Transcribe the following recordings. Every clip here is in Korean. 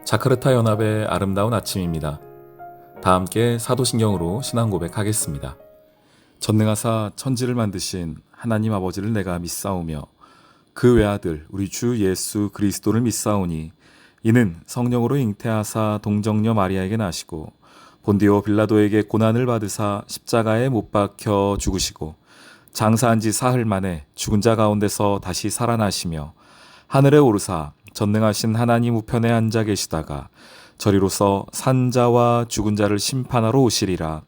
자카르타 연합의 아름다운 아침입니다. 다 함께 사도신경으로 신앙 고백하겠습니다. 전능하사 천지를 만드신 하나님 아버지를 내가 믿사오며 그 외아들 우리 주 예수 그리스도를 믿사오니 이는 성령으로 잉태하사 동정녀 마리아에게 나시고 본디오 빌라도에게 고난을 받으사 십자가에 못 박혀 죽으시고 장사한 지 사흘 만에 죽은 자 가운데서 다시 살아나시며 하늘에 오르사 전능하신 하나님 우편에 앉아 계시다가 저리로서 산자와 죽은 자를 심판하러 오시리라.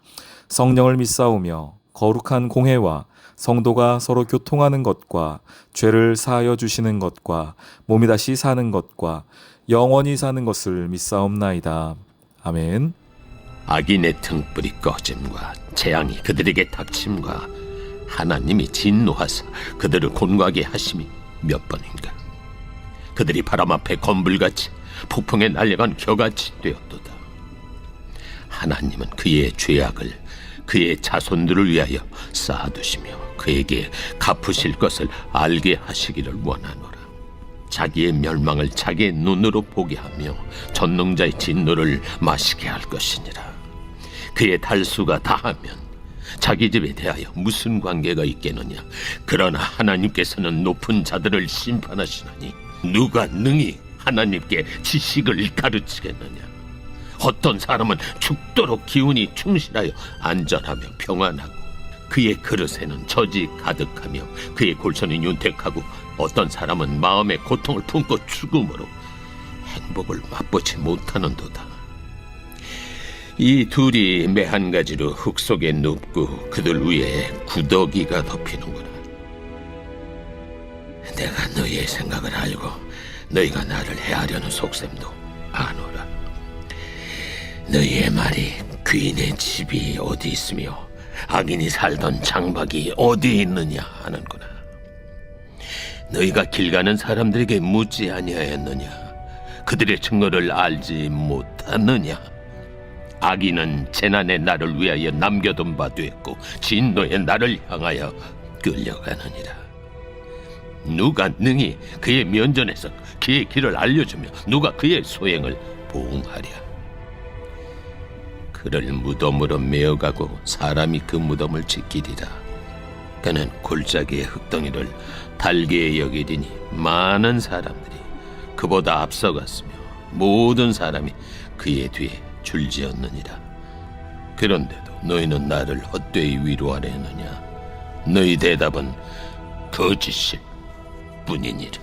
성령을 믿사오며 거룩한 공회와 성도가 서로 교통하는 것과 죄를 사하여 주시는 것과 몸이 다시 사는 것과 영원히 사는 것을 믿사옵나이다. 아멘. 악인의 등불이 꺼짐과 재앙이 그들에게 닥침과 하나님이 진노하사 그들을 곤고하게 하심이 몇 번인가. 그들이 바람 앞에 건불같이 폭풍에 날려간 겨같이 되었도다. 하나님은 그의 죄악을 그의 자손들을 위하여 쌓아두시며 그에게 갚으실 것을 알게 하시기를 원하노라. 자기의 멸망을 자기의 눈으로 보게 하며 전능자의 진노를 마시게 할 것이니라. 그의 달수가 다하면 자기 집에 대하여 무슨 관계가 있겠느냐. 그러나 하나님께서는 높은 자들을 심판하시나니 누가 능히 하나님께 지식을 가르치겠느냐. 어떤 사람은 죽도록 기운이 충실하여 안전하며 평안하고 그의 그릇에는 젖이 가득하며 그의 골선이 윤택하고 어떤 사람은 마음의 고통을 품고 죽음으로 행복을 맛보지 못하는도다. 이 둘이 매 한 가지로 흙 속에 눕고 그들 위에 구더기가 덮이는구나. 내가 너희의 생각을 알고 너희가 나를 해하려는 속셈도 아노라. 너희의 말이 귀인의 집이 어디 있으며 악인이 살던 장막이 어디 있느냐 하는구나. 너희가 길 가는 사람들에게 묻지 아니하였느냐. 그들의 증거를 알지 못하느냐. 악인은 재난의 날을 위하여 남겨둔 바 되었고 진노의 날을 향하여 끌려가느니라. 누가 능히 그의 면전에서 그의 길을 알려주며 누가 그의 소행을 보응하랴. 그를 무덤으로 메어가고 사람이 그 무덤을 지키리라. 그는 골짜기의 흙덩이를 달게 여기리니 많은 사람들이 그보다 앞서갔으며 모든 사람이 그의 뒤에 줄지었느니라. 그런데도 너희는 나를 헛되이 위로하려 했느냐. 너희 대답은 거짓일 뿐이니라.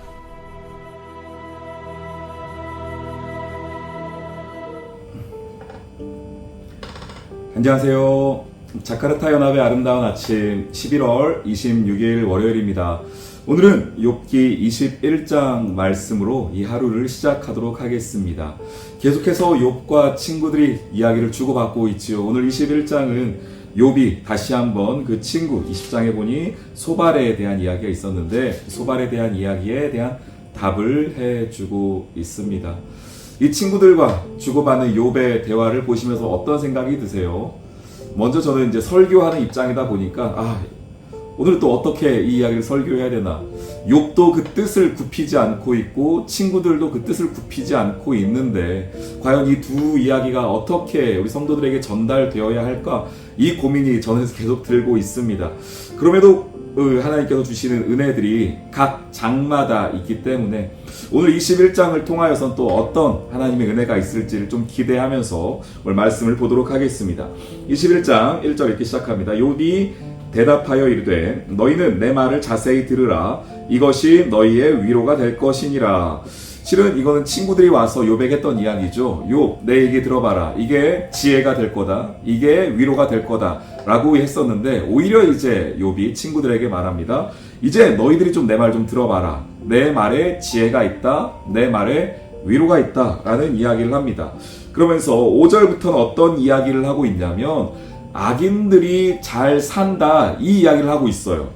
안녕하세요. 자카르타 연합의 아름다운 아침 11월 26일 월요일입니다. 오늘은 욥기 21장 말씀으로 이 하루를 시작하도록 하겠습니다. 계속해서 욥과 친구들이 이야기를 주고받고 있지요. 오늘 21장은 욥이 다시 한번 그 친구 20장에 보니 소발에 대한 이야기가 있었는데 소발에 대한 이야기에 대한 답을 해주고 있습니다. 이 친구들과 주고받는 욥의 대화를 보시면서 어떤 생각이 드세요? 먼저 저는 이제 설교하는 입장이다 보니까 오늘 또 어떻게 이 이야기를 설교해야 되나. 욥도 그 뜻을 굽히지 않고 있고 친구들도 그 뜻을 굽히지 않고 있는데 과연 이 두 이야기가 어떻게 우리 성도들에게 전달되어야 할까, 이 고민이 저는 계속 들고 있습니다. 그럼에도 하나님께서 주시는 은혜들이 각 장마다 있기 때문에 오늘 21장을 통하여선 또 어떤 하나님의 은혜가 있을지를 좀 기대하면서 오늘 말씀을 보도록 하겠습니다. 21장 1절 이렇게 시작합니다. 욥이 대답하여 이르되 너희는 내 말을 자세히 들으라. 이것이 너희의 위로가 될 것이니라. 실은 이거는 친구들이 와서 욥에게 했던 이야기죠. 욥, 내 얘기 들어봐라. 이게 지혜가 될 거다. 이게 위로가 될 거다. 라고 했었는데 오히려 이제 욥이 친구들에게 말합니다. 이제 너희들이 좀 내 말 좀 들어봐라. 내 말에 지혜가 있다. 내 말에 위로가 있다. 라는 이야기를 합니다. 그러면서 5절부터는 어떤 이야기를 하고 있냐면 악인들이 잘 산다, 이 이야기를 하고 있어요.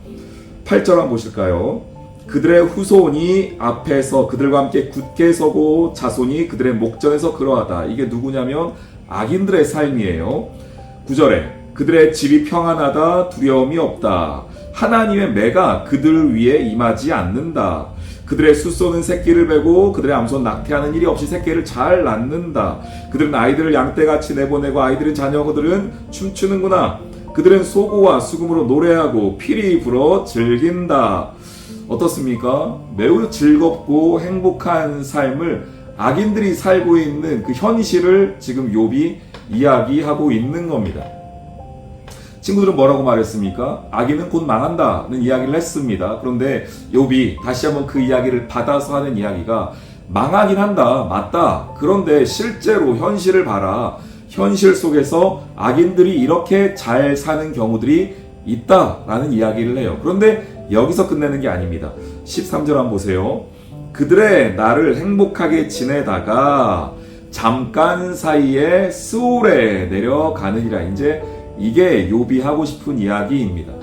8절 한번 보실까요? 그들의 후손이 앞에서 그들과 함께 굳게 서고 자손이 그들의 목전에서 그러하다. 이게 누구냐면 악인들의 삶이에요. 9절에 그들의 집이 평안하다, 두려움이 없다. 하나님의 매가 그들 위에 임하지 않는다. 그들의 숫소는 새끼를 베고 그들의 암소는 낙태하는 일이 없이 새끼를 잘 낳는다. 그들은 아이들을 양떼같이 내보내고 아이들은 자녀들은 춤추는구나. 그들은 소고와 수금으로 노래하고 피리 불어 즐긴다. 어떻습니까? 매우 즐겁고 행복한 삶을 악인들이 살고 있는 그 현실을 지금 욥이 이야기하고 있는 겁니다. 친구들은 뭐라고 말했습니까? 악인은 곧 망한다는 이야기를 했습니다. 그런데 욥이 다시 한번 그 이야기를 받아서 하는 이야기가 망하긴 한다. 맞다. 그런데 실제로 현실을 봐라. 현실 속에서 악인들이 이렇게 잘 사는 경우들이 있다라는 이야기를 해요. 그런데 여기서 끝내는 게 아닙니다. 13절 한번 보세요. 그들의 날을 행복하게 지내다가 잠깐 사이에 스올에 내려가느니라. 이제 이게 욥이 하고 싶은 이야기입니다.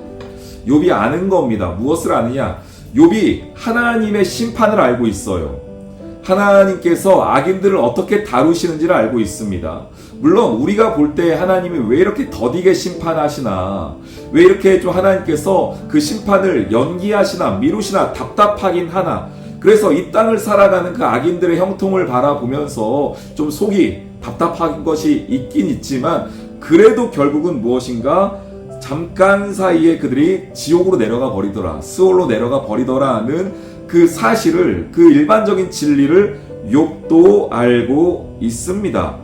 욥이 아는 겁니다. 무엇을 아느냐? 욥이 하나님의 심판을 알고 있어요. 하나님께서 악인들을 어떻게 다루시는지를 알고 있습니다. 물론 우리가 볼 때 하나님이 왜 이렇게 더디게 심판하시나, 왜 이렇게 좀 하나님께서 그 심판을 연기하시나 미루시나 답답하긴 하나, 그래서 이 땅을 살아가는 그 악인들의 형통을 바라보면서 좀 속이 답답한 것이 있긴 있지만, 그래도 결국은 무엇인가 잠깐 사이에 그들이 지옥으로 내려가 버리더라, 스올로 내려가 버리더라는 그 사실을, 그 일반적인 진리를 욥도 알고 있습니다.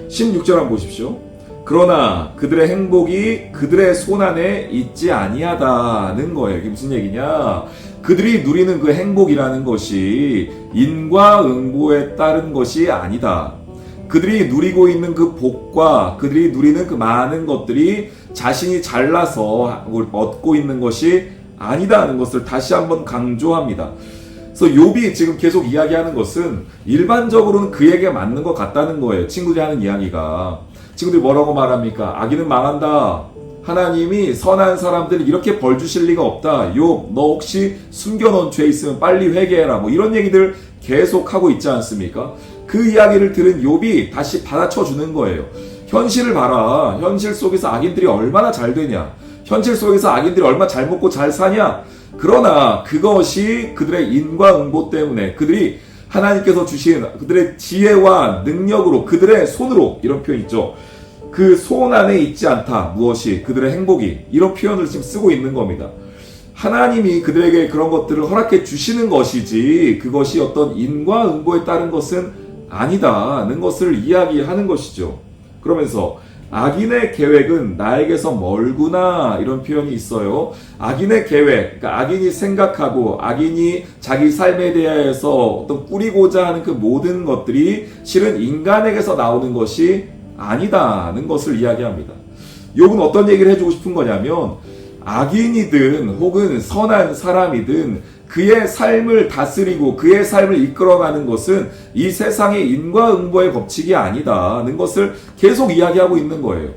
16절 한번 보십시오. 그러나 그들의 행복이 그들의 손 안에 있지 아니하다는 거예요. 이게 무슨 얘기냐? 그들이 누리는 그 행복이라는 것이 인과응보에 따른 것이 아니다. 그들이 누리고 있는 그 복과 그들이 누리는 그 많은 것들이 자신이 잘나서 얻고 있는 것이 아니다는 것을 다시 한번 강조합니다. 그래서 욥이 지금 계속 이야기하는 것은 일반적으로는 그에게 맞는 것 같다는 거예요. 친구들이 하는 이야기가. 친구들이 뭐라고 말합니까? 악인은 망한다. 하나님이 선한 사람들을 이렇게 벌 주실 리가 없다. 욥, 너 혹시 숨겨놓은 죄 있으면 빨리 회개해라. 뭐 이런 얘기들 계속 하고 있지 않습니까? 그 이야기를 들은 욥이 다시 받아쳐 주는 거예요. 현실을 봐라. 현실 속에서 악인들이 얼마나 잘 되냐. 현실 속에서 악인들이 얼마나 잘 먹고 잘 사냐. 그러나 그것이 그들의 인과응보 때문에 그들이 하나님께서 주신 그들의 지혜와 능력으로 그들의 손으로, 이런 표현 있죠. 그 손 안에 있지 않다. 무엇이? 그들의 행복이. 이런 표현을 지금 쓰고 있는 겁니다. 하나님이 그들에게 그런 것들을 허락해 주시는 것이지 그것이 어떤 인과응보에 따른 것은 아니다는 것을 이야기하는 것이죠. 그러면서 악인의 계획은 나에게서 멀구나, 이런 표현이 있어요. 악인의 계획, 그러니까 악인이 생각하고 악인이 자기 삶에 대해서 어떤 꾸리고자 하는 그 모든 것들이 실은 인간에게서 나오는 것이 아니다는 것을 이야기합니다. 욥은 어떤 얘기를 해주고 싶은 거냐면, 악인이든 혹은 선한 사람이든 그의 삶을 다스리고 그의 삶을 이끌어가는 것은 이 세상의 인과응보의 법칙이 아니다는 것을 계속 이야기하고 있는 거예요.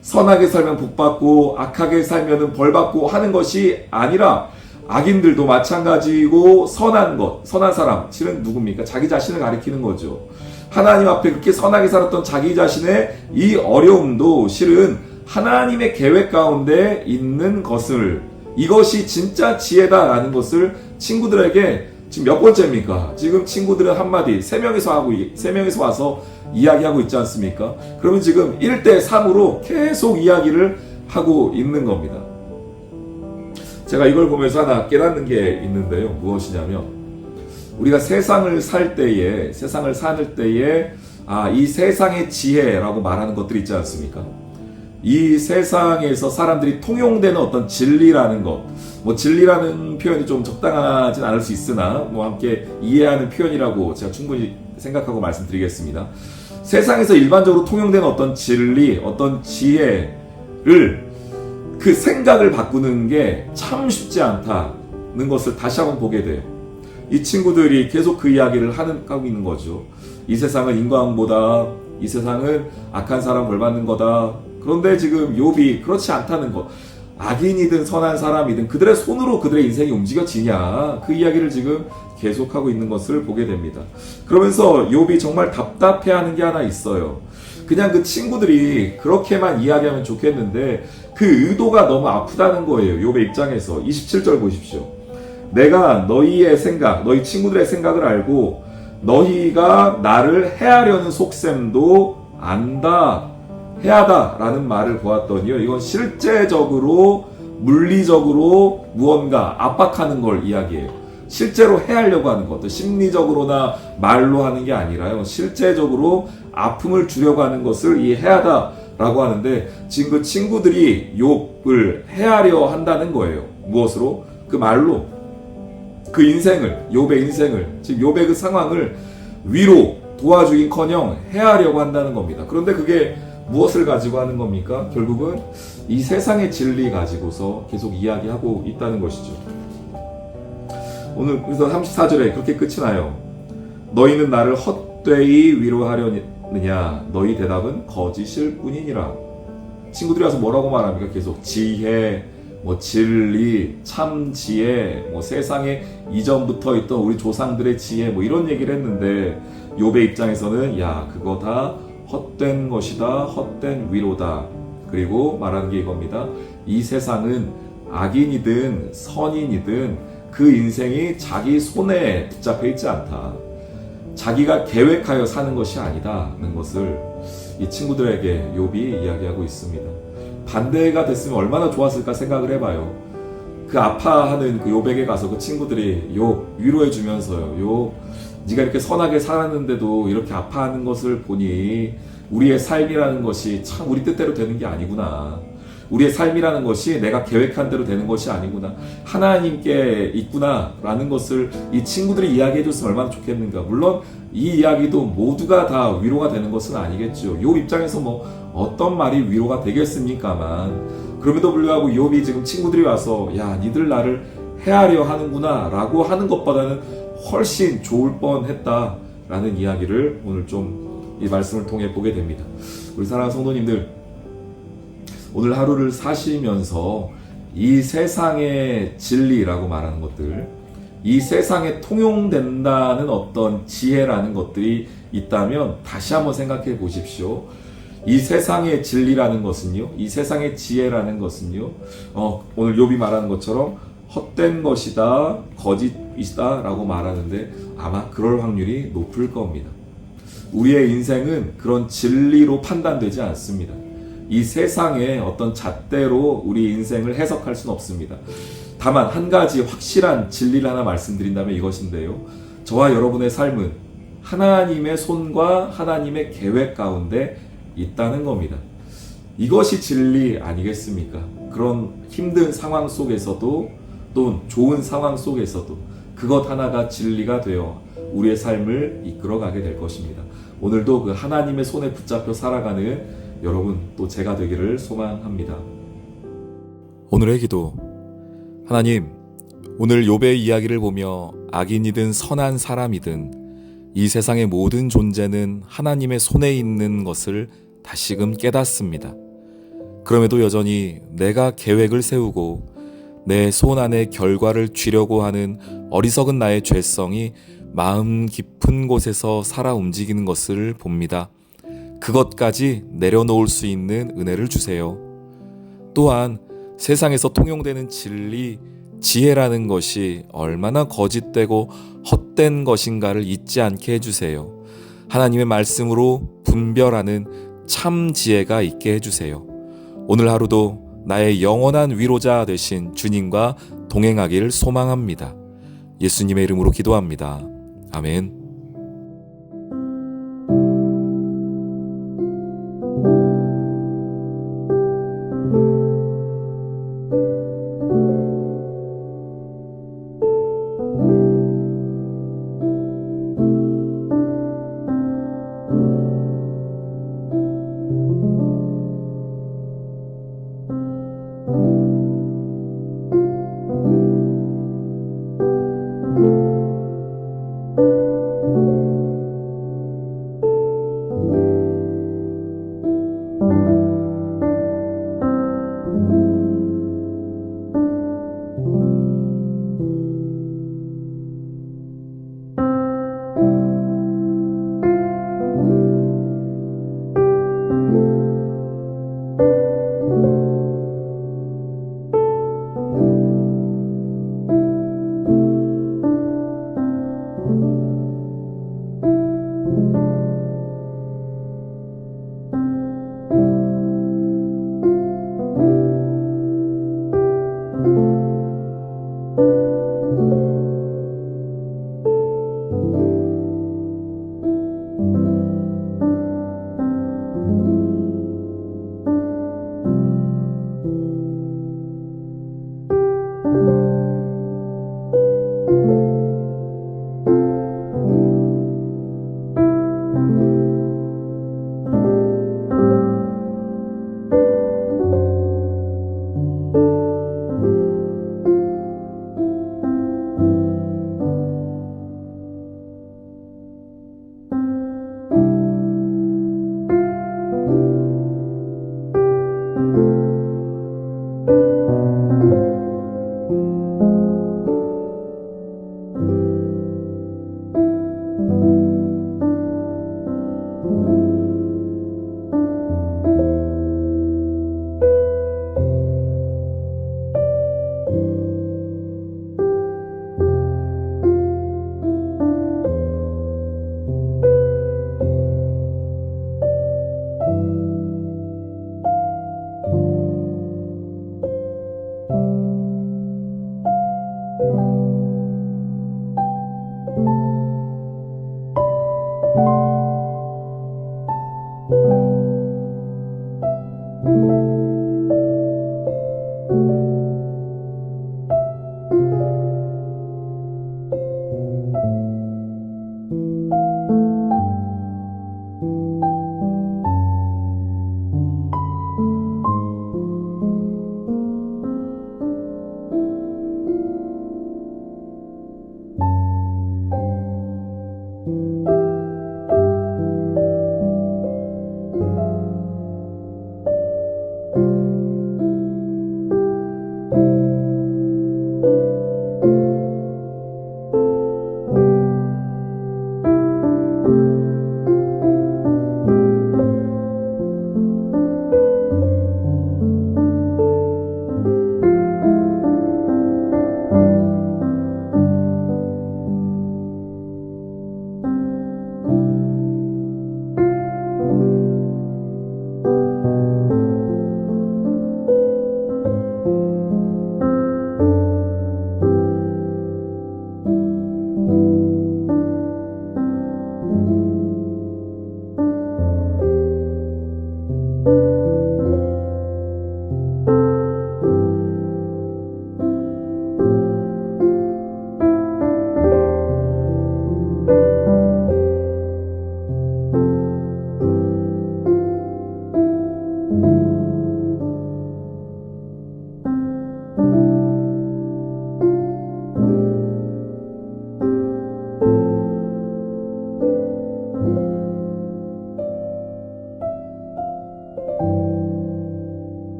선하게 살면 복받고 악하게 살면 벌받고 하는 것이 아니라 악인들도 마찬가지고 선한 것, 선한 사람, 실은 누굽니까? 자기 자신을 가리키는 거죠. 하나님 앞에 그렇게 선하게 살았던 자기 자신의 이 어려움도 실은 하나님의 계획 가운데 있는 것을, 이것이 진짜 지혜다라는 것을 친구들에게 지금 몇 번째입니까? 지금 친구들은 한마디, 세 명이서 와서 이야기하고 있지 않습니까? 그러면 지금 1대3으로 계속 이야기를 하고 있는 겁니다. 제가 이걸 보면서 하나 깨닫는 게 있는데요. 무엇이냐면, 우리가 세상을 살 때에, 이 세상의 지혜라고 말하는 것들이 있지 않습니까? 이 세상에서 사람들이 통용되는 어떤 진리라는 것, 뭐 진리라는 표현이 좀 적당하진 않을 수 있으나 뭐 함께 이해하는 표현이라고 제가 충분히 생각하고 말씀드리겠습니다. 세상에서 일반적으로 통용되는 어떤 진리, 어떤 지혜를, 그 생각을 바꾸는 게 참 쉽지 않다는 것을 다시 한번 보게 돼요. 이 친구들이 계속 그 이야기를 하고 있는 거죠. 이 세상은 인과응보다, 이 세상은 악한 사람 벌받는 거다. 그런데 지금 욥이 그렇지 않다는 것, 악인이든 선한 사람이든 그들의 손으로 그들의 인생이 움직여지냐, 그 이야기를 지금 계속하고 있는 것을 보게 됩니다. 그러면서 욥이 정말 답답해하는 게 하나 있어요. 그냥 그 친구들이 그렇게만 이야기하면 좋겠는데 그 의도가 너무 아프다는 거예요. 욥의 입장에서. 27절 보십시오. 내가 너희의 생각, 너희 친구들의 생각을 알고 너희가 나를 해하려는 속셈도 안다, 해하다라는 말을 보았더니요. 이건 실제적으로 물리적으로 무언가 압박하는 걸 이야기해요. 실제로 해하려고 하는 것, 심리적으로나 말로 하는 게 아니라요. 실제적으로 아픔을 주려고 하는 것을 이 해하다라고 하는데 지금 그 친구들이 욥을 해하려 한다는 거예요. 무엇으로? 그 말로 그 인생을, 욥의 인생을, 지금 욥의 그 상황을 위로 도와주긴커녕 해하려고 한다는 겁니다. 그런데 그게 무엇을 가지고 하는 겁니까? 결국은 이 세상의 진리 가지고서 계속 이야기하고 있다는 것이죠. 오늘 그래서 34절에 그렇게 끝이 나요. 너희는 나를 헛되이 위로하려느냐? 너희 대답은 거짓일 뿐이니라. 친구들이 와서 뭐라고 말합니까? 계속 지혜, 진리, 참 지혜, 세상에 이전부터 있던 우리 조상들의 지혜, 이런 얘기를 했는데 욥의 입장에서는 야, 그거 다 헛된 것이다, 헛된 위로다. 그리고 말하는 게 이겁니다. 이 세상은 악인이든 선인이든 그 인생이 자기 손에 붙잡혀 있지 않다. 자기가 계획하여 사는 것이 아니다는 것을 이 친구들에게 욥이 이야기하고 있습니다. 반대가 됐으면 얼마나 좋았을까 생각을 해봐요. 그 아파하는 그 욥에게 가서 그 친구들이 욥 위로해 주면서요. 욥, 네가 이렇게 선하게 살았는데도 이렇게 아파하는 것을 보니 우리의 삶이라는 것이 참 우리 뜻대로 되는 게 아니구나. 우리의 삶이라는 것이 내가 계획한 대로 되는 것이 아니구나. 하나님께 있구나라는 것을 이 친구들이 이야기해 줬으면 얼마나 좋겠는가. 물론 이 이야기도 모두가 다 위로가 되는 것은 아니겠죠. 욥 입장에서 어떤 말이 위로가 되겠습니까만, 그럼에도 불구하고 욥이 지금 친구들이 와서 야, 니들 나를 해하려 하는구나 라고 하는 것보다는 훨씬 좋을 뻔했다라는 이야기를 오늘 좀 이 말씀을 통해 보게 됩니다. 우리 사랑하는 성도님들, 오늘 하루를 사시면서 이 세상의 진리라고 말하는 것들, 이 세상에 통용된다는 어떤 지혜라는 것들이 있다면 다시 한번 생각해 보십시오. 이 세상의 진리라는 것은요, 이 세상의 지혜라는 것은요, 오늘 욥이 말하는 것처럼 헛된 것이다, 거짓이다 라고 말하는데 아마 그럴 확률이 높을 겁니다. 우리의 인생은 그런 진리로 판단되지 않습니다. 이 세상의 어떤 잣대로 우리 인생을 해석할 수는 없습니다. 다만 한 가지 확실한 진리를 하나 말씀드린다면 이것인데요. 저와 여러분의 삶은 하나님의 손과 하나님의 계획 가운데 있다는 겁니다. 이것이 진리 아니겠습니까? 그런 힘든 상황 속에서도 또 좋은 상황 속에서도 그것 하나가 진리가 되어 우리의 삶을 이끌어가게 될 것입니다. 오늘도 그 하나님의 손에 붙잡혀 살아가는 여러분 또 제가 되기를 소망합니다. 오늘의 기도. 하나님, 오늘 욥의 이야기를 보며 악인이든 선한 사람이든 이 세상의 모든 존재는 하나님의 손에 있는 것을 다시금 깨닫습니다. 그럼에도 여전히 내가 계획을 세우고 내 손 안에 결과를 쥐려고 하는 어리석은 나의 죄성이 마음 깊은 곳에서 살아 움직이는 것을 봅니다. 그것까지 내려놓을 수 있는 은혜를 주세요. 또한 세상에서 통용되는 진리, 지혜라는 것이 얼마나 거짓되고 헛된 것인가를 잊지 않게 해주세요. 하나님의 말씀으로 분별하는 참 지혜가 있게 해주세요. 오늘 하루도 나의 영원한 위로자 되신 주님과 동행하기를 소망합니다. 예수님의 이름으로 기도합니다. 아멘.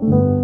요